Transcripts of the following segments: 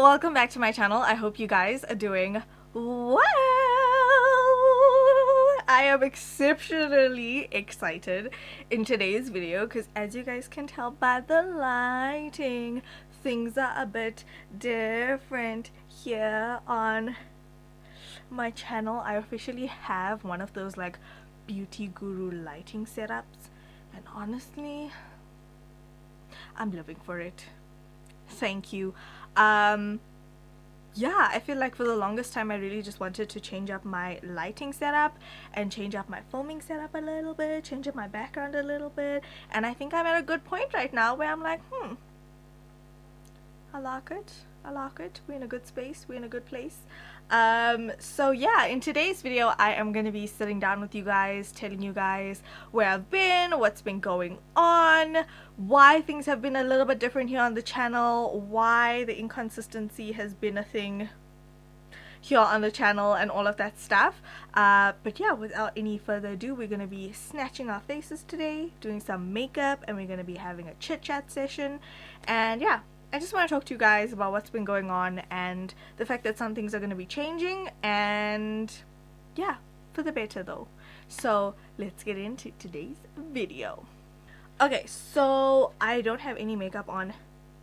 welcome back to my channel. I hope you guys are doing well. I am exceptionally excited in today's video because, as you guys can tell by the lighting, things are a bit different here on my channel. I officially have one of those like beauty guru lighting setups, and honestly, I'm living for it. Thank you. Yeah, I feel like for the longest time I really just wanted to change up my lighting setup and change up my filming setup a little bit, change up my background a little bit, and I think I'm at a good point right now where I'm like, I like it, we're in a good space, we're in a good place. So yeah, in today's video I am going to be sitting down with you guys, telling you guys where I've been, what's been going on, why things have been a little bit different here on the channel, why the inconsistency has been a thing here on the channel, and all of that stuff. But yeah, without any further ado, we're going to be snatching our faces today, doing some makeup, and we're going to be having a chit chat session. And yeah, I just want to talk to you guys about what's been going on and the fact that some things are going to be changing, and yeah, for the better though. So let's get into today's video. Okay, so I don't have any makeup on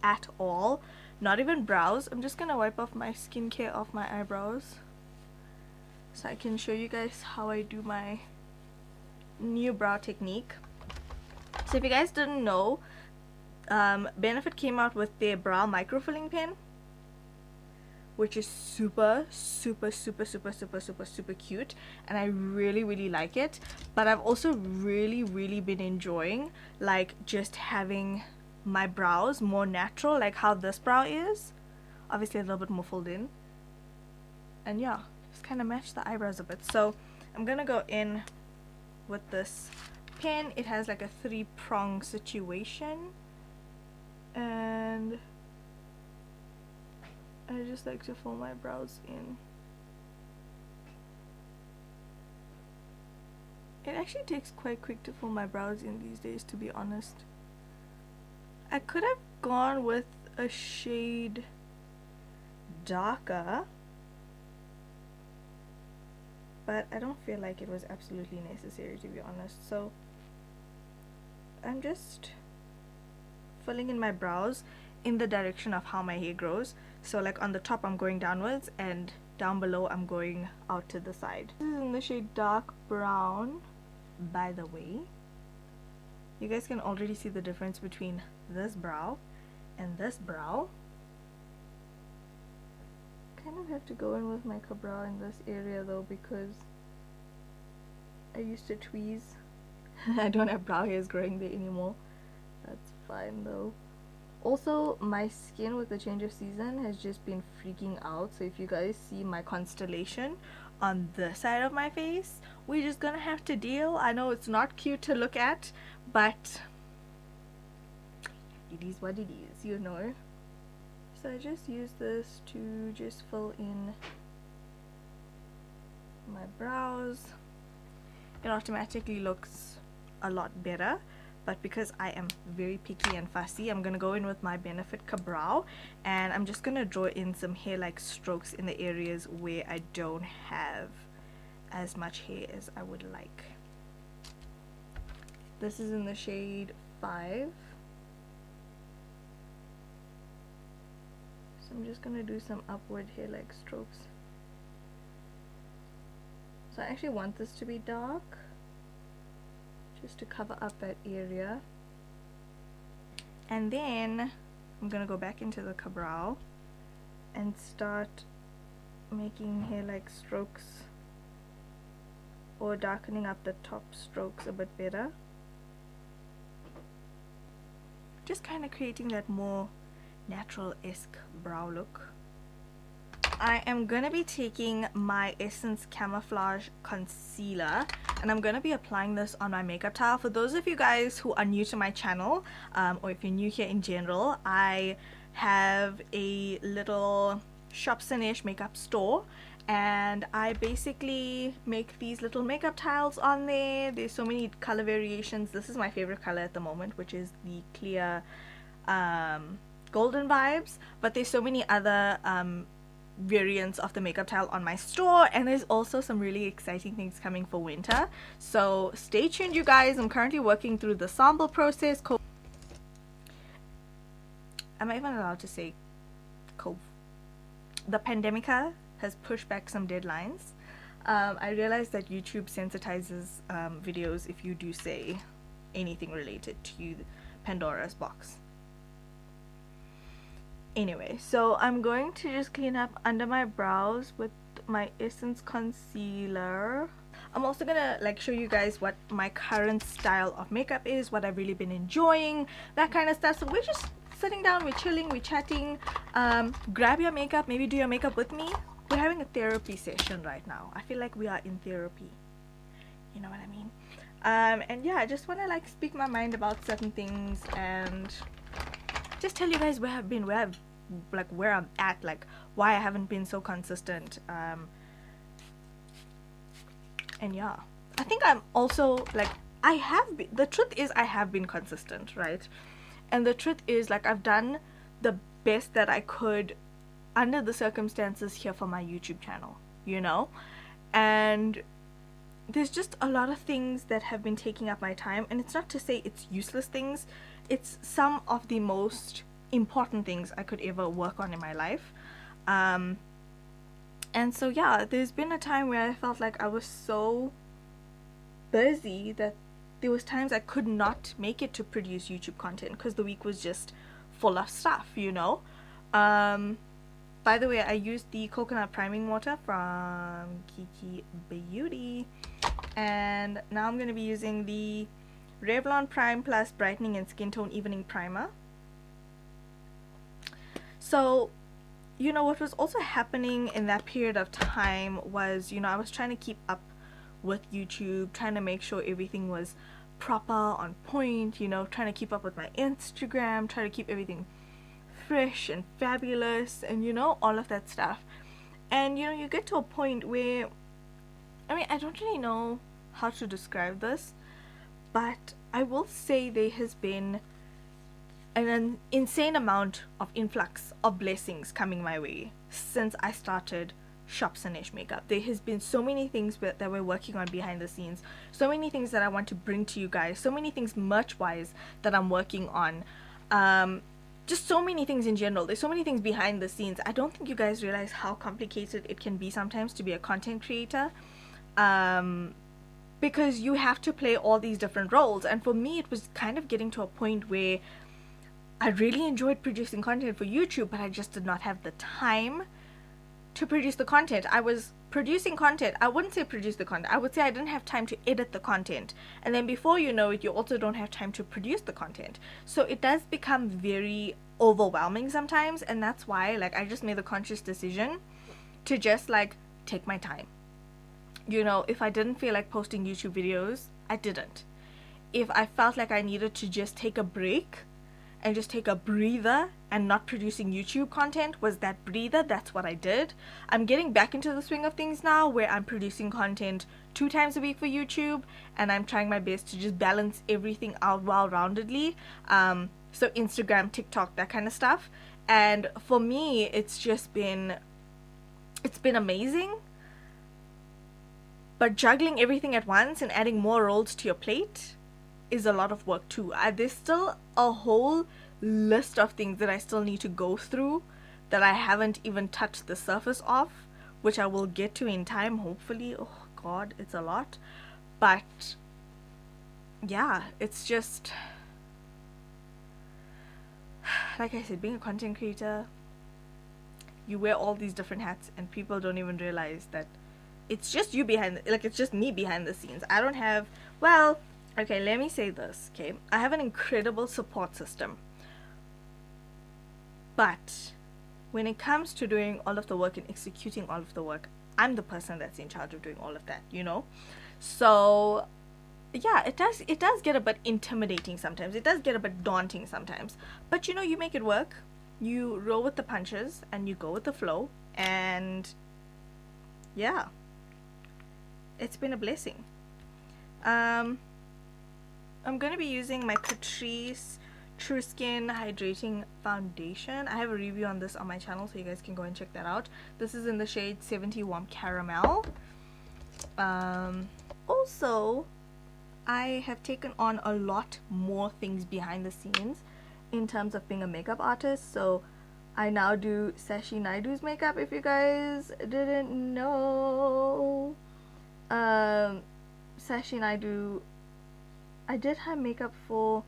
at all, not even brows. I'm just gonna wipe off my skincare off my eyebrows so I can show you guys how I do my new brow technique. So if you guys didn't know, Benefit came out with their brow microfilling pen, which is super cute, and I really like it. But I've also really been enjoying like just having my brows more natural, like how this brow is, obviously a little bit more filled in, and yeah, just kind of match the eyebrows a bit. So I'm gonna go in with this pen. It has like a 3-prong situation, and I just like to fill my brows in. It actually takes quite quick to fill my brows in these days, to be honest. I could have gone with a shade darker, but I don't feel like it was absolutely necessary, to be honest. So I'm just filling in my brows in the direction of how my hair grows. So like on the top I'm going downwards, and down below I'm going out to the side. This is in the shade dark brown, by the way. You guys can already see the difference between this brow and this brow. Kind of have to go in with my brow in this area though, because I used to tweeze. I don't have brow hairs growing there anymore. That's fine though. Also, my skin with the change of season has just been freaking out. So if you guys see my constellation on this side of my face, we're just gonna have to deal. I know it's not cute to look at, but it is what it is, you know. So I just use this to just fill in my brows. It automatically looks a lot better. But because I am very picky and fussy, I'm going to go in with my Benefit brow, and I'm just going to draw in some hair-like strokes in the areas where I don't have as much hair as I would like. This is in the shade 5. So I'm just going to do some upward hair-like strokes. So I actually want this to be dark, just to cover up that area. And then I'm gonna go back into the brow and start making hair-like strokes, or darkening up the top strokes a bit better, just kind of creating that more natural-esque brow look. I am gonna be taking my Essence Camouflage Concealer, and I'm gonna be applying this on my makeup tile. For those of you guys who are new to my channel, or if you're new here in general, I have a little Shop Sanesh makeup store, and I basically make these little makeup tiles on there. There's so many color variations. This is my favorite color at the moment, which is the clear golden vibes, but there's so many other variants of the makeup tile on my store, and there's also some really exciting things coming for winter, so stay tuned you guys. I'm currently working through the sample process. Am I even allowed to say the pandemica has pushed back some deadlines. I realized that YouTube sensitizes videos if you do say anything related to Pandora's box. Anyway, so I'm going to just clean up under my brows with my Essence concealer. I'm also gonna like show you guys what my current style of makeup is, what I've really been enjoying, that kind of stuff. So we're just sitting down, we're chilling, we're chatting. Grab your makeup, maybe do your makeup with me. We're having a therapy session right now. I feel like we are in therapy, you know what I mean? And yeah, I just want to like speak my mind about certain things and just tell you guys where I've been, where I'm at, like why I haven't been so consistent. And yeah, I think I'm also like, I have been, the truth is I have been consistent, right? And the truth is like I've done the best that I could under the circumstances here for my YouTube channel, you know? And there's just a lot of things that have been taking up my time, and it's not to say it's useless things, it's some of the most important things I could ever work on in my life. And so yeah, there's been a time where I felt like I was so busy that there was times I could not make it to produce YouTube content because the week was just full of stuff, you know? By the way, I used the coconut priming water from Kiki Beauty, and now I'm going to be using the Revlon Prime Plus Brightening and Skin Tone Evening Primer. So, you know, what was also happening in that period of time was, you know, I was trying to keep up with YouTube, trying to make sure everything was proper, on point, you know, trying to keep up with my Instagram, trying to keep everything fresh and fabulous, and you know, all of that stuff. And you know, you get to a point where, I mean, I don't really know how to describe this, but I will say there has been an insane amount of influx of blessings coming my way since I started Shop Sanesh Makeup. There has been so many things that we're working on behind the scenes, so many things that I want to bring to you guys, so many things merch wise that I'm working on, just so many things in general. There's so many things behind the scenes. I don't think you guys realize how complicated it can be sometimes to be a content creator, because you have to play all these different roles. And for me, it was kind of getting to a point where I really enjoyed producing content for YouTube, but I just did not have the time to produce the content. I was producing content. I wouldn't say produce the content. I would say I didn't have time to edit the content. And then before you know it, you also don't have time to produce the content. So it does become very overwhelming sometimes. And that's why, like, I just made the conscious decision to just, like, take my time. You know, if I didn't feel like posting YouTube videos, I didn't. If I felt like I needed to just take a break and just take a breather, and not producing YouTube content was that breather, that's what I did. I'm getting back into the swing of things now, where I'm producing content 2 times a week for YouTube, and I'm trying my best to just balance everything out well-roundedly. So Instagram, TikTok, that kind of stuff. And for me, it's been amazing. But juggling everything at once and adding more roles to your plate is a lot of work too. There's still a whole list of things that I still need to go through that I haven't even touched the surface of, which I will get to in time, hopefully. Oh god, it's a lot. But yeah, it's just, like I said, being a content creator, you wear all these different hats and people don't even realize that it's just you behind, like, it's just me behind the scenes. I don't have, well, okay, let me say this, okay? I have an incredible support system. But when it comes to doing all of the work and executing all of the work, I'm the person that's in charge of doing all of that, you know? So yeah, it does get a bit intimidating sometimes. It does get a bit daunting sometimes. But you know, you make it work. You roll with the punches and you go with the flow. And yeah, it's been a blessing. I'm going to be using my Catrice True Skin Hydrating Foundation. I have a review on this on my channel, so you guys can go and check that out. This is in the shade 70 Warm Caramel. Also, I have taken on a lot more things behind the scenes in terms of being a makeup artist. So I now do saneshnienaidoo's makeup, if you guys didn't know. Saneshnienaidoo, I did her makeup for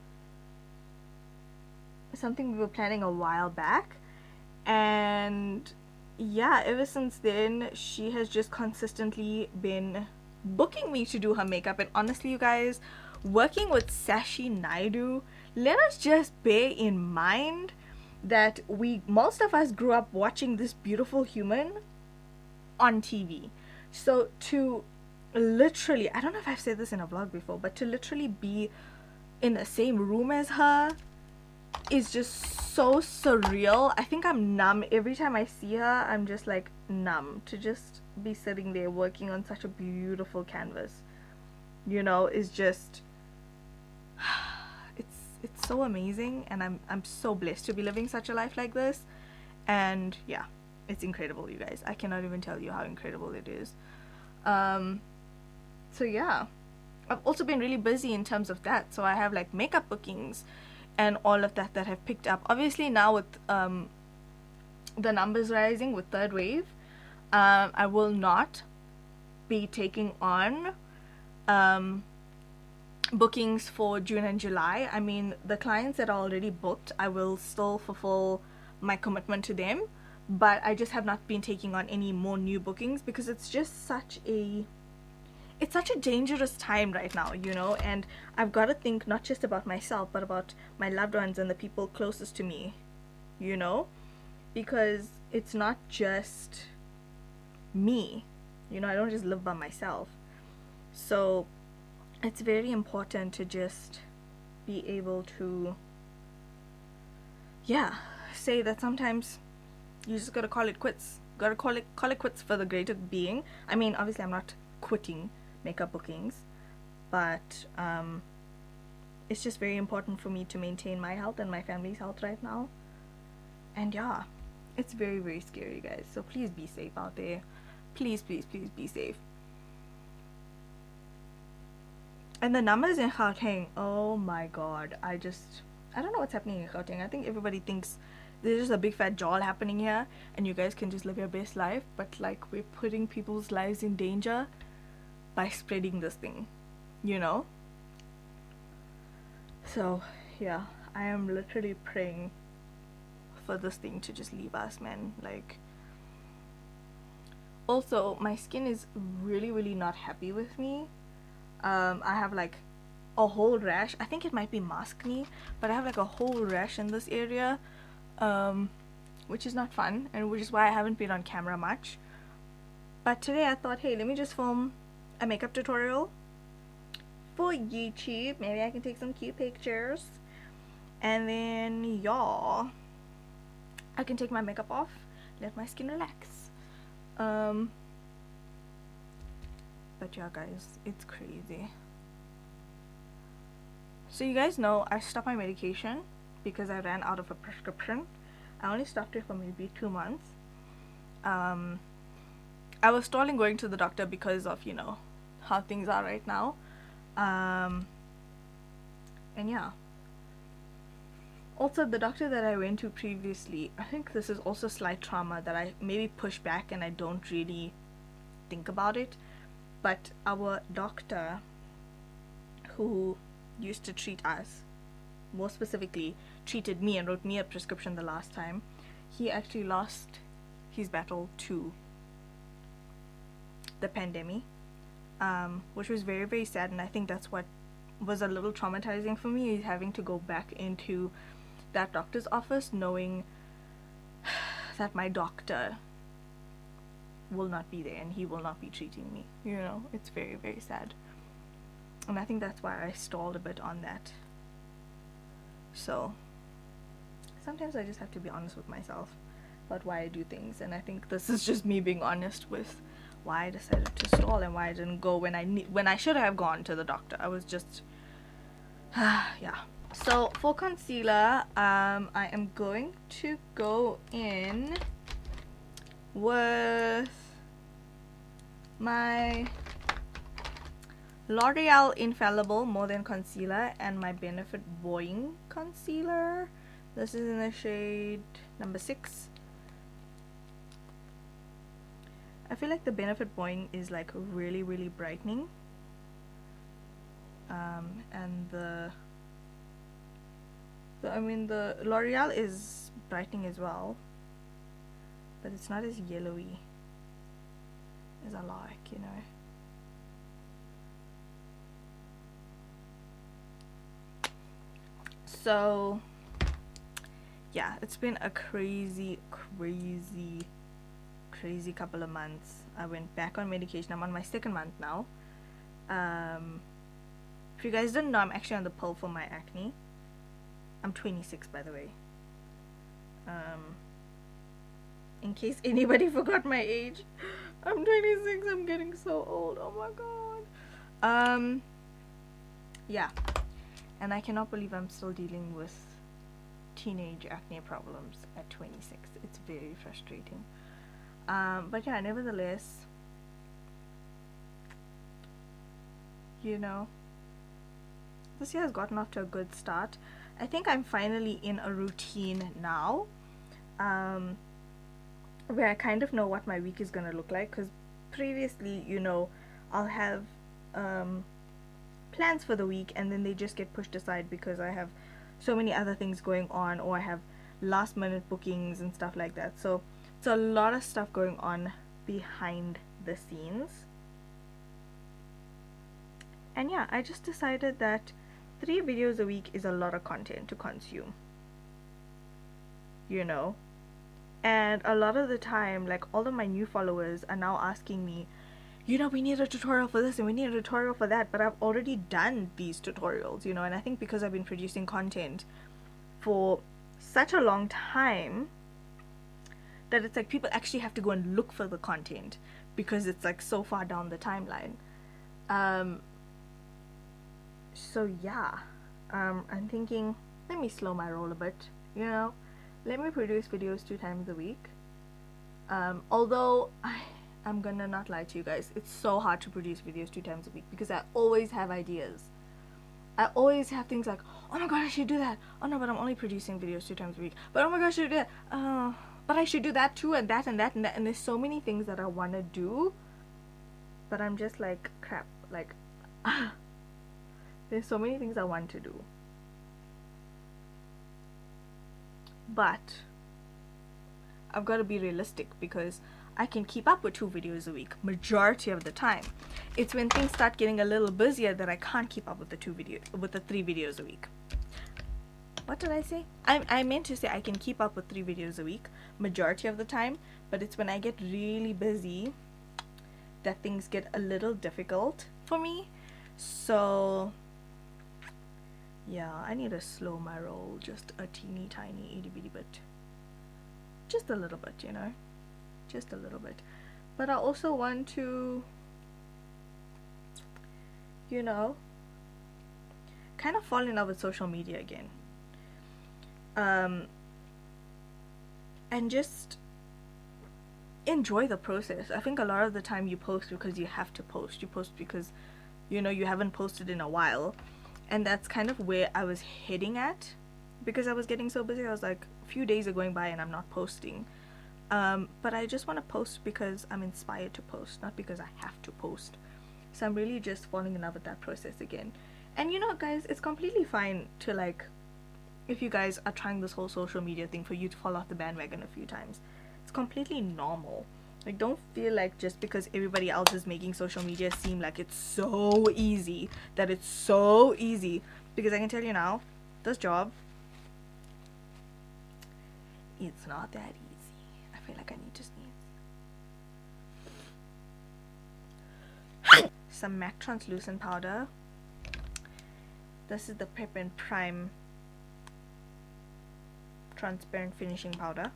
something we were planning a while back, and yeah, ever since then she has just consistently been booking me to do her makeup. And honestly, you guys, working with saneshnienaidoo, let us just bear in mind that most of us grew up watching this beautiful human on TV. So to literally, I don't know if I've said this in a vlog before, but to literally be in the same room as her is just so surreal. I think I'm numb every time I see her. I'm just like numb to just be sitting there working on such a beautiful canvas, you know. Is just it's so amazing, and I'm so blessed to be living such a life like this. And yeah, it's incredible, you guys. I cannot even tell you how incredible it is. So yeah, I've also been really busy in terms of that. So I have like makeup bookings and all of that have picked up. Obviously now with the numbers rising with third wave, I will not be taking on bookings for June and July. I mean, the clients that are already booked, I will still fulfill my commitment to them, but I just have not been taking on any more new bookings because it's just such a dangerous time right now, you know. And I've got to think not just about myself, but about my loved ones and the people closest to me, you know, because it's not just me, you know. I don't just live by myself. So it's very important to just be able to, yeah, say that sometimes you just gotta call it quits. Gotta call it quits for the greater being. I mean, obviously I'm not quitting makeup bookings, but it's just very important for me to maintain my health and my family's health right now. And yeah, it's very, very scary, guys. So please be safe out there. Please, please, please be safe. And the numbers in Gauteng, oh my god, I don't know what's happening in Gauteng. I think everybody thinks there's just a big fat jaw happening here and you guys can just live your best life, but like, we're putting people's lives in danger by spreading this thing, you know. So yeah, I am literally praying for this thing to just leave us, man. Like, also my skin is really, really not happy with me. I have like a whole rash. I think it might be maskne, but I have like a whole rash in this area, which is not fun, and which is why I haven't been on camera much. But today I thought, hey, let me just film a makeup tutorial for YouTube. Maybe I can take some cute pictures, and then y'all, I can take my makeup off, let my skin relax. But yeah, guys, it's crazy. So you guys know I stopped my medication because I ran out of a prescription. I only stopped it for maybe 2 months. I was stalling going to the doctor because of, you know, how things are right now. And yeah, also the doctor that I went to previously, I think this is also slight trauma that I maybe push back and I don't really think about it, but our doctor who used to treat us, more specifically treated me and wrote me a prescription the last time, he actually lost his battle to the pandemic, which was very, very sad. And I think that's what was a little traumatizing for me, is having to go back into that doctor's office knowing that my doctor will not be there and he will not be treating me, you know. It's very, very sad, and I think that's why I stalled a bit on that. So sometimes I just have to be honest with myself about why I do things, and I think this is just me being honest with why I decided to stall and why I didn't go when I should have gone to the doctor. I was just yeah. So for concealer, I am going to go in with my L'Oreal Infallible More Than Concealer and my Benefit Boing Concealer. This is in the shade number 6. I feel like the Benefit Boing is like really, really brightening. And the L'Oreal is brightening as well, but it's not as yellowy as I like, you know. So yeah, it's been a crazy couple of months. I went back on medication. I'm on my 2nd month now. If you guys didn't know, I'm actually on the pill for my acne. I'm 26, by the way. In case anybody forgot my age, I'm 26. I'm getting so old. Oh my god. Yeah, and I cannot believe I'm still dealing with teenage acne problems at 26. It's very frustrating. But yeah, nevertheless, you know, this year has gotten off to a good start. I think I'm finally in a routine now, where I kind of know what my week is gonna look like, because previously, you know, I'll have plans for the week and then they just get pushed aside because I have so many other things going on, or I have last minute bookings and stuff like that. So it's a lot of stuff going on behind the scenes. And yeah, I just decided that 3 videos a week is a lot of content to consume, you know. And a lot of the time, like, all of my new followers are now asking me, you know, we need a tutorial for this and we need a tutorial for that, but I've already done these tutorials, you know. And I think because I've been producing content for such a long time that it's like people actually have to go and look for the content because it's like so far down the timeline. So yeah, I'm thinking, let me slow my roll a bit, you know. Let me produce videos 2 times a week. Although I'm gonna not lie to you guys, it's so hard to produce videos 2 times a week because I always have ideas. I always have things like, oh my god, I should do that. Oh no, but I'm only producing videos 2 times a week. But oh my gosh, I should do that. But I should do that too, and that and that and that. And there's so many things that I want to do, but I'm just like, crap, like there's so many things I want to do. But I've got to be realistic because I can keep up with 2 videos a week majority of the time. It's when things start getting a little busier that I can't keep up with the 3 videos a week. What did I say? I meant to say I can keep up with 3 videos a week majority of the time, but it's when I get really busy that things get a little difficult for me. So yeah, I need to slow my roll just a teeny tiny itty bitty bit. Just a little bit, you know. Just a little bit. But I also want to, you know, kind of fall in love with social media again. And just enjoy the process. I think a lot of the time you post because you have to post. You post because, you know, you haven't posted in a while. And that's kind of where I was heading at, because I was getting so busy. I was like, a few days are going by and I'm not posting. But I just want to post because I'm inspired to post, not because I have to post. So I'm really just falling in love with that process again. And you know, guys, it's completely fine to, like, if you guys are trying this whole social media thing, for you to fall off the bandwagon a few times. It's completely normal. Like, don't feel like just because everybody else is making social media seem like it's so easy, that it's so easy. Because I can tell you now, this job, it's not that easy. I feel like I need to sneeze. Some MAC translucent powder. This is the Prep and Prime transparent finishing powder.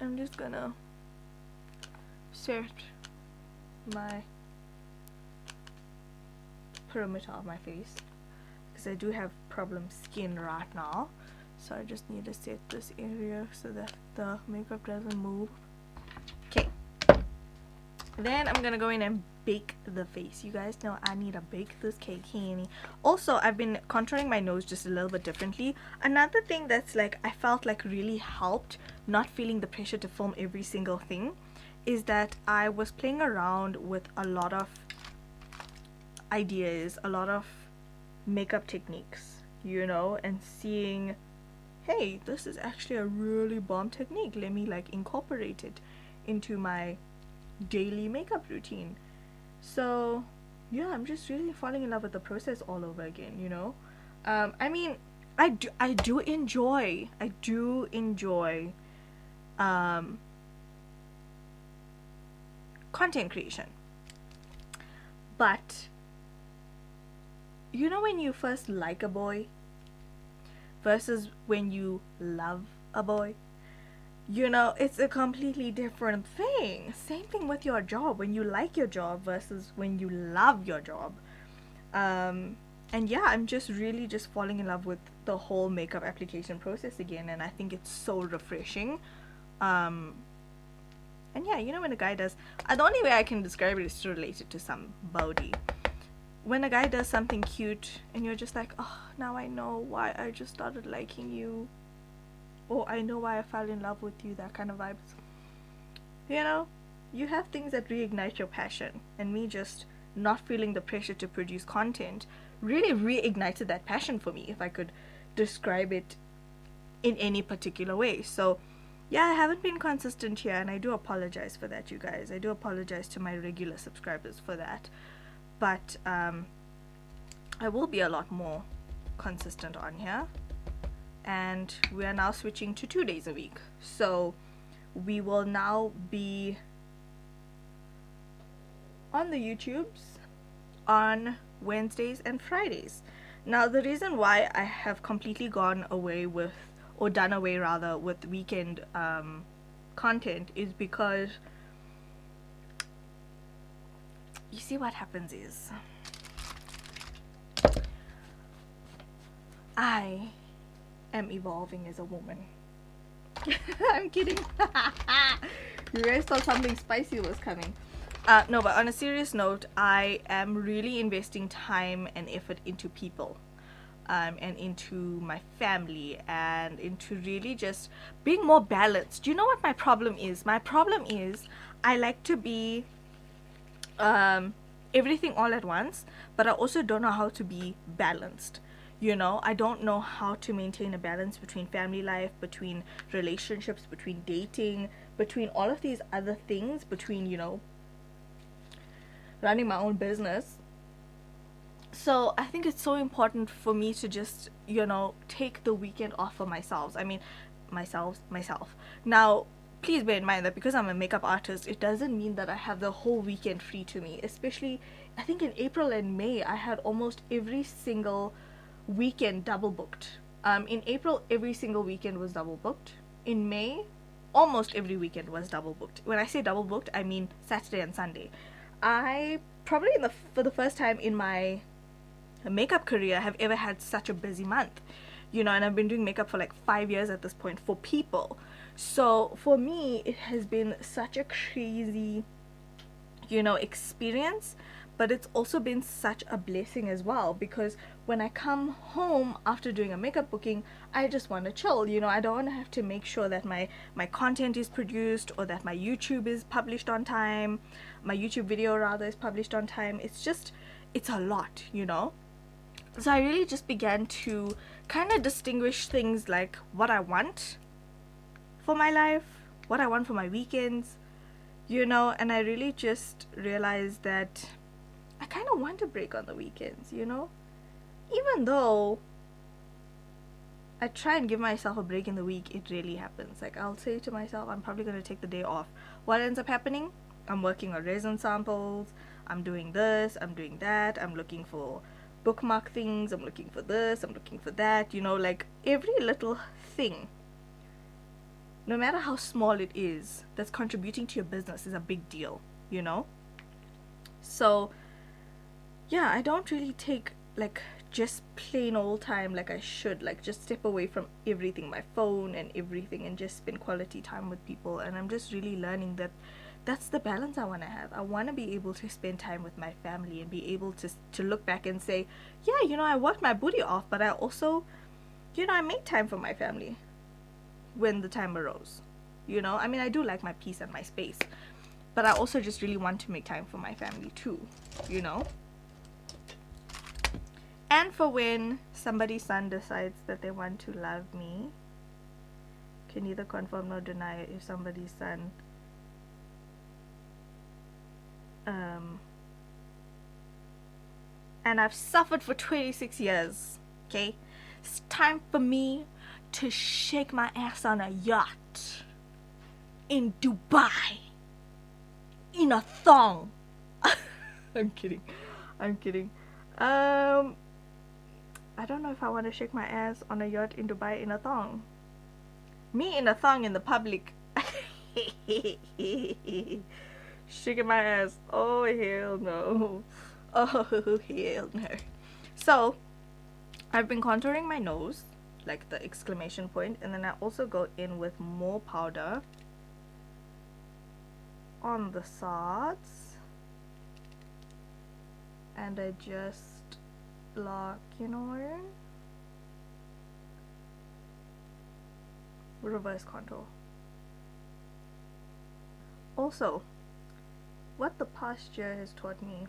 I'm just gonna set my perimeter of my face because because I do have problem skin right now. So I just need to set this area so that the makeup doesn't move. Okay. Then I'm gonna go in and bake the face. You guys know I need to bake this cake, honey. Also, I've been contouring my nose just a little bit differently. Another thing that's like I felt like really helped not feeling the pressure to film every single thing is that I was playing around with a lot of ideas, a lot of makeup techniques, you know, and seeing, hey, this is actually a really bomb technique. Let me like incorporate it into my daily makeup routine. So yeah, I'm just really falling in love with the process all over again, you know. I mean, I do enjoy content creation, but you know, when you first like a boy versus when you love a boy, you know, it's a completely different thing. Same thing with your job, when you like your job versus when you love your job. And yeah, I'm just really just falling in love with the whole makeup application process again, and I think it's so refreshing. And yeah, you know, when a guy does, the only way I can describe it is to relate it to somebody. When a guy does something cute and you're just like, oh, now I know why I just started liking you, or I know why I fell in love with you, that kind of vibes. You know, you have things that reignite your passion, and me just not feeling the pressure to produce content really reignited that passion for me, if I could describe it in any particular way. So yeah, I haven't been consistent here, and I do apologize for that, you guys. I do apologize to my regular subscribers for that, but I will be a lot more consistent on here. And we are now switching to 2 days a week, so we will now be on the YouTubes on Wednesdays and Fridays. Now, the reason why I have completely gone away with, or done away rather, with weekend content is because, you see, what happens is I am evolving as a woman. I'm kidding. You guys thought something spicy was coming. No, but on a serious note, I am really investing time and effort into people, and into my family, and into really just being more balanced. Do you know what my problem is? My problem is I like to be everything all at once, but I also don't know how to be balanced. You know, I don't know how to maintain a balance between family life, between relationships, between dating, between all of these other things, between, you know, running my own business. So I think it's so important for me to just, you know, take the weekend off for myself. I mean, myself. Now, please bear in mind that because I'm a makeup artist, it doesn't mean that I have the whole weekend free to me. Especially, I think in April and May, I had almost every single weekend double booked. In April, every single weekend was double booked. In May, almost every weekend was double booked. When I say double booked, I mean Saturday and Sunday. I probably for the first time in my makeup career have ever had such a busy month, you know, and I've been doing makeup for like 5 years at this point for people. So for me, it has been such a crazy, you know, experience, but it's also been such a blessing as well, because when I come home after doing a makeup booking, I just want to chill. You know, I don't want to have to make sure that my content is produced, or that my YouTube is published on time, my YouTube video rather is published on time. It's a lot, you know. So I really just began to kind of distinguish things like what I want for my life, what I want for my weekends, you know, and I really just realized that I kind of want a break on the weekends, you know. Even though I try and give myself a break in the week, it really happens. Like, I'll say to myself, I'm probably going to take the day off. What ends up happening? I'm working on resin samples, I'm doing this, I'm doing that, I'm looking for bookmark things, I'm looking for this, I'm looking for that, you know, like every little thing, no matter how small it is, that's contributing to your business is a big deal, you know. So yeah, I don't really take like just plain old time, like I should, like just step away from everything, my phone and everything, and just spend quality time with people. And I'm just really learning that that's the balance I want to have. I want to be able to spend time with my family and be able to look back and say, yeah, you know, I worked my booty off, but I also, you know, I made time for my family when the time arose. You know, I mean, I do like my peace and my space, but I also just really want to make time for my family too, you know. And for when somebody's son decides that they want to love me, can neither confirm nor deny if somebody's son and I've suffered for 26 years, okay? It's time for me to shake my ass on a yacht in Dubai in a thong. I'm kidding. I don't know if I want to shake my ass on a yacht in Dubai in a thong. Me in a thong in the public. Shaking my ass. Oh, hell no. Oh, hell no. So, I've been contouring my nose, like the exclamation point, and then I also go in with more powder on the sides. And I just block, you know, reverse contour. Also, what the past year has taught me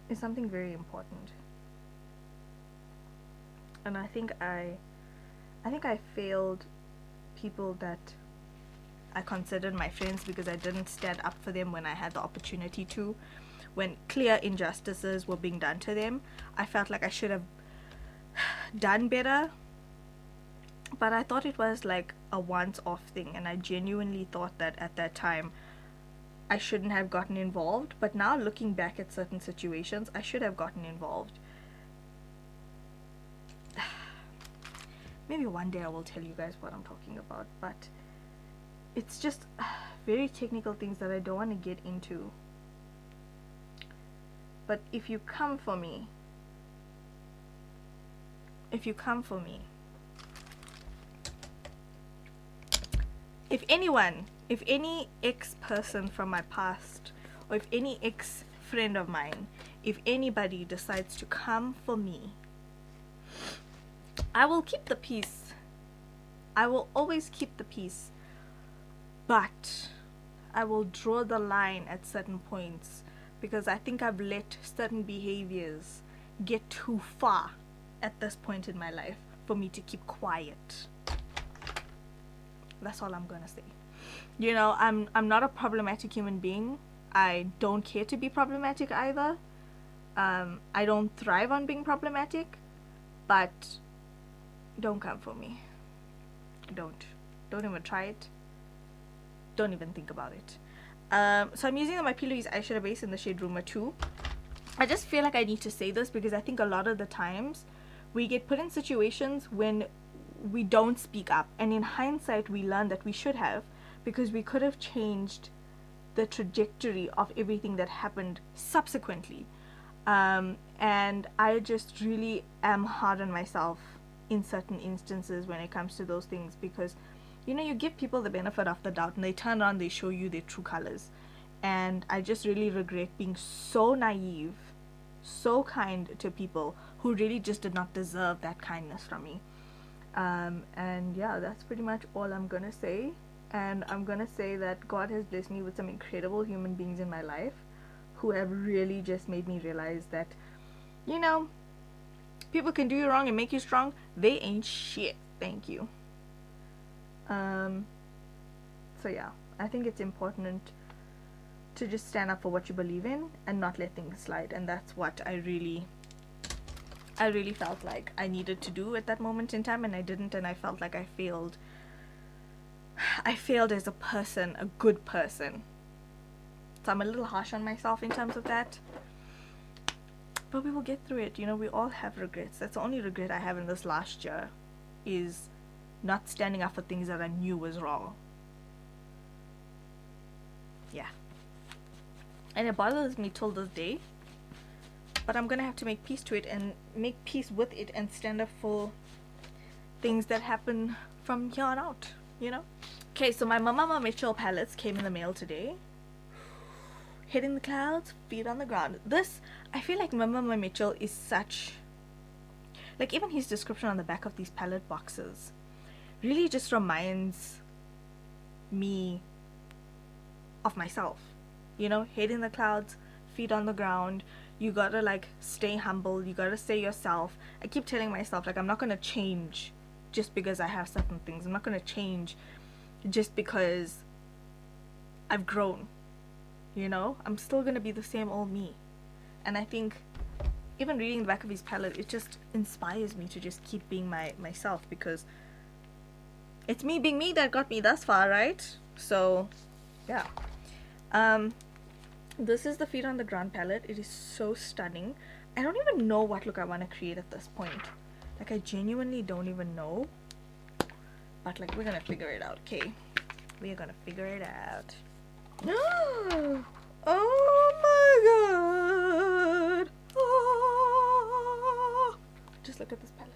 is something very important, and I think I failed people that I considered my friends because I didn't stand up for them when I had the opportunity to. When clear injustices were being done to them, I felt like I should have done better, but I thought it was like a once-off thing, and I genuinely thought that at that time I shouldn't have gotten involved. But now, looking back at certain situations, I should have gotten involved. Maybe one day I will tell you guys what I'm talking about, but it's just very technical things that I don't want to get into. But if you come for me, if any ex-person from my past, or if any ex-friend of mine, if anybody decides to come for me, I will keep the peace. I will always keep the peace, but I will draw the line at certain points, because I think I've let certain behaviors get too far at this point in my life for me to keep quiet. That's all I'm gonna say. You know, I'm not a problematic human being. I don't care to be problematic either. I don't thrive on being problematic, but don't come for me. Don't even try it. Don't even think about it. So I'm using my Pillows eyeshadow base in the shade Rumor 2. I just feel like I need to say this because I think a lot of the times we get put in situations when we don't speak up, and in hindsight we learn that we should have, because we could have changed the trajectory of everything that happened subsequently. And I just really am hard on myself in certain instances when it comes to those things, because you know, you give people the benefit of the doubt and they turn around, they show you their true colors. And I just really regret being so naive, so kind to people who really just did not deserve that kindness from me. And yeah, that's pretty much all I'm gonna say. And I'm gonna say that God has blessed me with some incredible human beings in my life who have really just made me realize that, you know, people can do you wrong and make you strong. They ain't shit. Thank you. So yeah, I think it's important to just stand up for what you believe in and not let things slide, and that's what I really felt like I needed to do at that moment in time, and I didn't, and I felt like I failed as a person, a good person. So I'm a little harsh on myself in terms of that, but we will get through it. You know, we all have regrets. That's the only regret I have in this last year, is not standing up for things that I knew was wrong. Yeah. And it bothers me till this day, but I'm gonna have to make peace to it and make peace with it and stand up for things that happen from here on out, you know. Okay, so my Mama Mitchell palettes came in the mail today. Hitting the clouds, feet on the ground. This, I feel like Mama Mitchell is such, like, even his description on the back of these palette boxes really just reminds me of myself, you know. Hitting the clouds, feet on the ground. You gotta like stay humble, you gotta stay yourself. I keep telling myself, like, I'm not gonna change just because I have certain things. I'm not gonna change just because I've grown, you know. I'm still gonna be the same old me. And I think even reading the back of his palette, it just inspires me to just keep being myself, because it's me being me that got me thus far, right? So yeah. This is the feet on the ground palette. It is so stunning. I don't even know what look I want to create at this point. Like, I genuinely don't even know, but like, we're gonna figure it out. Okay, we are gonna figure it out. Oh my god. Oh. Just look at this palette.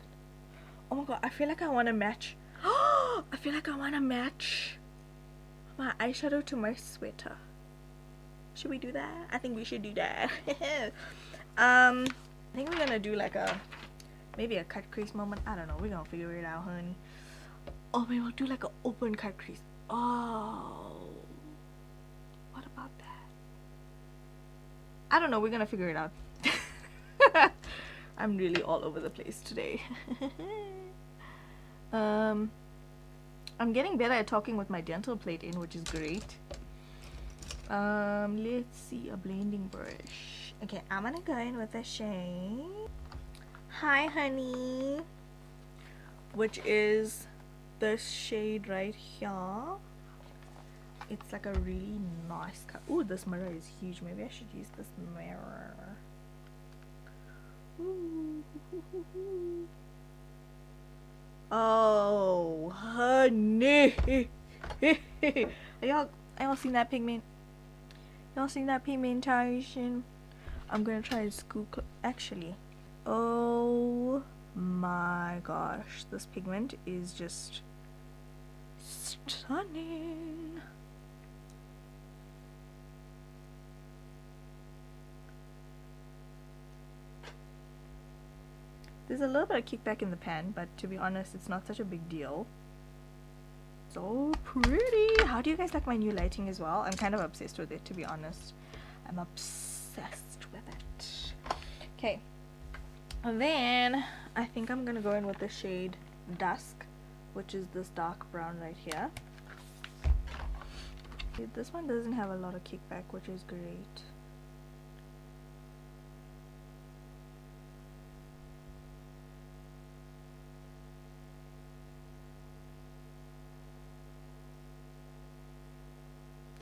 Oh my god, I feel like I want to match. I feel like I want to match my eyeshadow to my sweater. Should we do that? I think we should do that. I think we're gonna do like maybe a cut crease moment. I don't know, we're gonna figure it out, honey. Oh, maybe we'll do like an open cut crease. Oh, what about that? I don't know, we're gonna figure it out. I'm really all over the place today. I'm getting better at talking with my dental plate in, which is great. Let's see, a blending brush. Okay, I'm gonna go in with a shade Hi Honey, which is this shade right here. It's like a really nice color. Ooh, this mirror is huge. Maybe I should use this mirror. Ooh. Oh, honey. Are y'all seen that pigment? Y'all seen that pigmentation? I'm gonna try to scoop. Actually, oh my gosh, this pigment is just stunning. There's a little bit of kickback in the pan, but to be honest, it's not such a big deal. So pretty. How do you guys like my new lighting as well? I'm kind of obsessed with it, to be honest. I'm obsessed with it. Okay, and then I think I'm gonna go in with the shade Dusk, which is this dark brown right here. Okay, this one doesn't have a lot of kickback, which is great.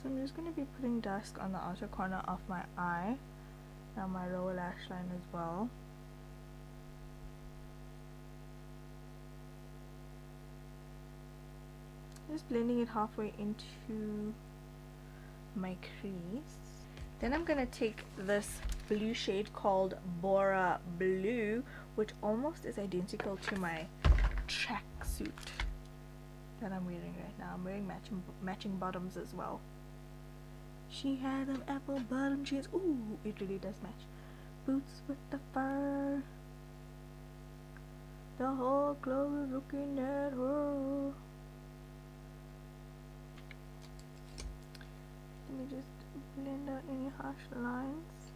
So I'm just going to be putting dusk on the outer corner of my eye and my lower lash line as well. Just blending it halfway into my crease. Then I'm going to take this blue shade called Bora Blue, which almost is identical to my tracksuit that I'm wearing right now. I'm wearing matching bottoms as well. She had them apple bottom jeans. Ooh, it really does match. Boots with the fur. The whole club is looking at her. Let me just blend out any harsh lines.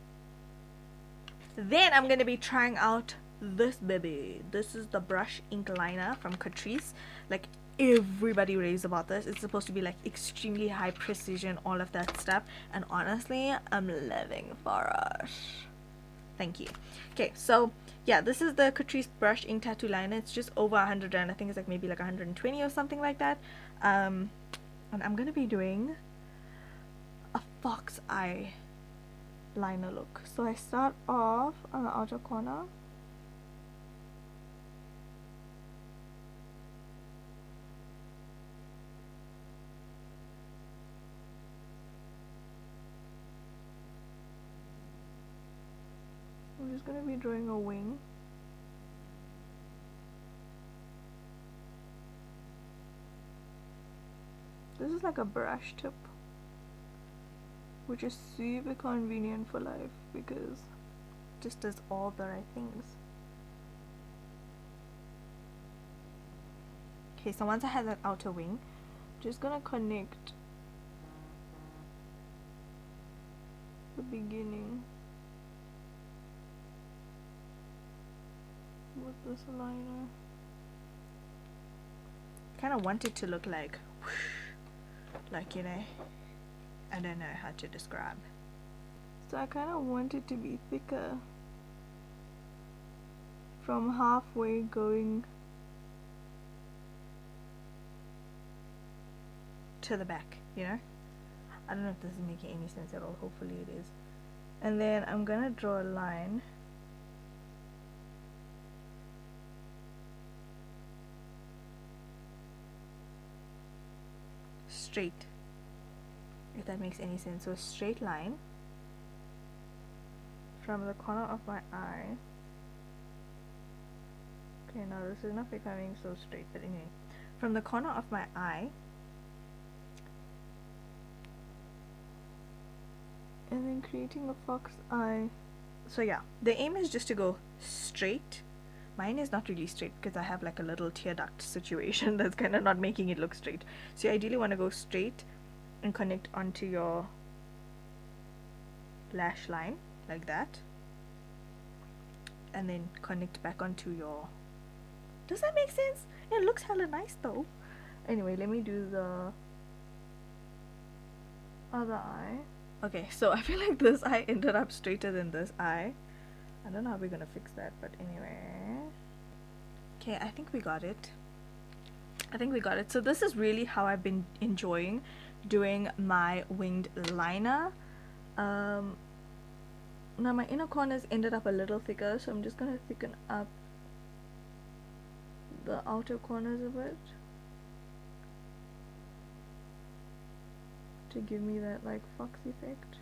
Then I'm going to be trying out this baby. This is the brush ink liner from Catrice. Like, everybody raves about this. It's supposed to be like extremely high precision, all of that stuff, and honestly, I'm living for it. Thank you. Okay, so yeah, this is the Catrice brush ink tattoo liner. It's just over 100 rand. I think it's like maybe like 120 or something like that. And I'm gonna be doing a fox eye liner look. So I start off on the outer corner. I'm just going to be drawing a wing. This is like a brush tip, which is super convenient for life because it just does all the right things. Okay, so once I have that outer wing, I'm just gonna connect the beginning with this liner. Kind of want it to look like you know, I don't know how to describe. So I kind of want it to be thicker from halfway going to the back, you know. I don't know if this is making any sense at all. Hopefully it is. And then I'm gonna draw a line straight, if that makes any sense. So a straight line from the corner of my eye. Okay, now this is not becoming so straight, but anyway, from the corner of my eye, and then creating a fox eye. So yeah, the aim is just to go straight. Mine is not really straight because I have like a little tear duct situation that's kind of not making it look straight. So you ideally want to go straight and connect onto your lash line like that, and then connect back onto your, does that make sense? It looks hella nice though. Anyway, let me do the other eye. Okay, so I feel like this eye ended up straighter than this eye. I don't know how we're gonna fix that, but anyway. Okay, I think we got it. So this is really how I've been enjoying doing my winged liner. Now my inner corners ended up a little thicker, so I'm just gonna thicken up the outer corners a bit to give me that like fox effect.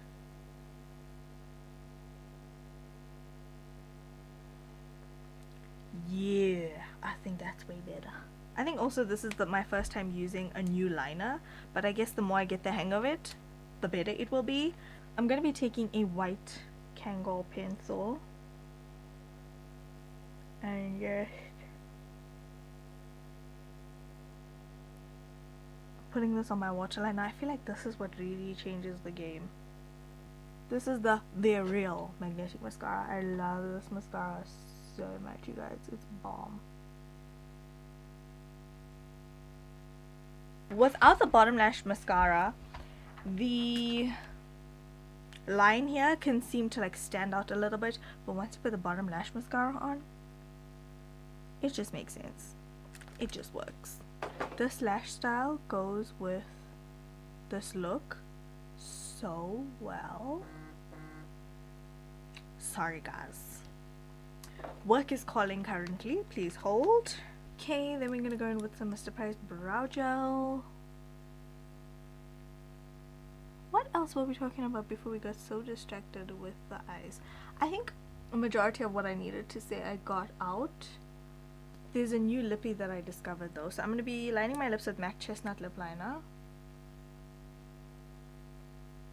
Yeah, I think that's way better. I think also this is my first time using a new liner, but I guess the more I get the hang of it, the better it will be. I'm going to be taking a white Kangol pencil and just putting this on my waterline. I feel like this is what really changes the game. This is the Loreal magnetic mascara. I love this mascara so much, you guys. It's bomb. Without the bottom lash mascara, the line here can seem to like stand out a little bit, but once you put the bottom lash mascara on, it just makes sense. It just works. This lash style goes with this look so well. Sorry guys, work is calling currently, please hold. Okay, then we're gonna go in with some Mr. Price brow gel. What else were we talking about before we got so distracted with the eyes? I think a majority of what I needed to say I got out. There's a new lippy that I discovered though, so I'm going to be lining my lips with MAC Chestnut lip liner.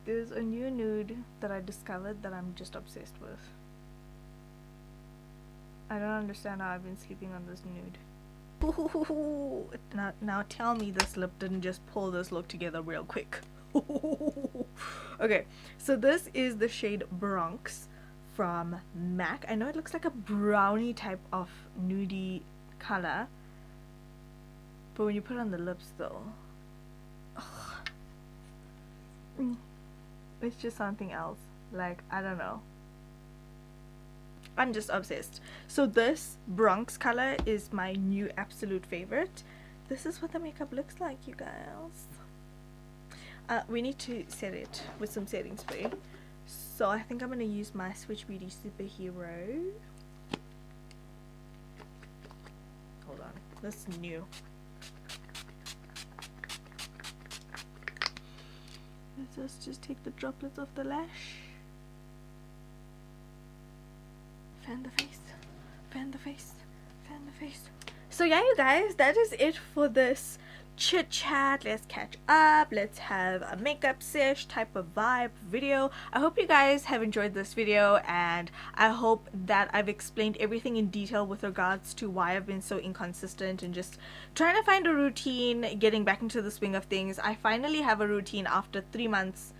There's a new nude that I discovered that I'm just obsessed with. I don't understand how I've been sleeping on this nude. Now tell me this lip didn't just pull this look together real quick. Okay, so this is the shade Bronx from MAC. I know it looks like a brownie type of nudie color, but when you put it on the lips though, it's just something else. Like, I don't know, I'm just obsessed. So this Bronx color is my new absolute favorite. This is what the makeup looks like, you guys. We need to set it with some setting spray, so I think I'm going to use my Switch Beauty Superhero. Hold on, this is new. Let's just take the droplets off the lash. fan the face, fan the face, fan the face. So yeah, you guys, that is it for this chit chat. Let's catch up, let's have a makeup sesh type of vibe video. I hope you guys have enjoyed this video, and I hope that I've explained everything in detail with regards to why I've been so inconsistent and just trying to find a routine, getting back into the swing of things. I finally have a routine after 3 months,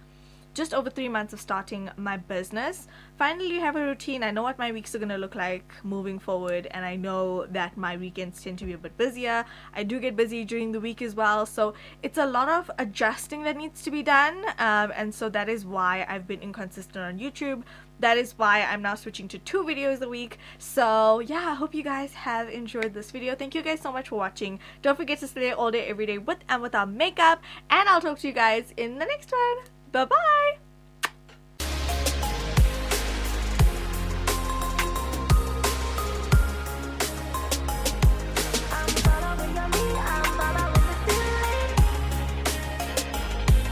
just over 3 months of starting my business. Finally have a routine. I know what my weeks are gonna look like moving forward, and I know that my weekends tend to be a bit busier. I do get busy during the week as well, so it's a lot of adjusting that needs to be done, and so that is why I've been inconsistent on YouTube. That is why I'm now switching to 2 videos a week. So yeah, I hope you guys have enjoyed this video. Thank you guys so much for watching. Don't forget to slay all day every day with and without makeup, and I'll talk to you guys in the next one. Bye bye.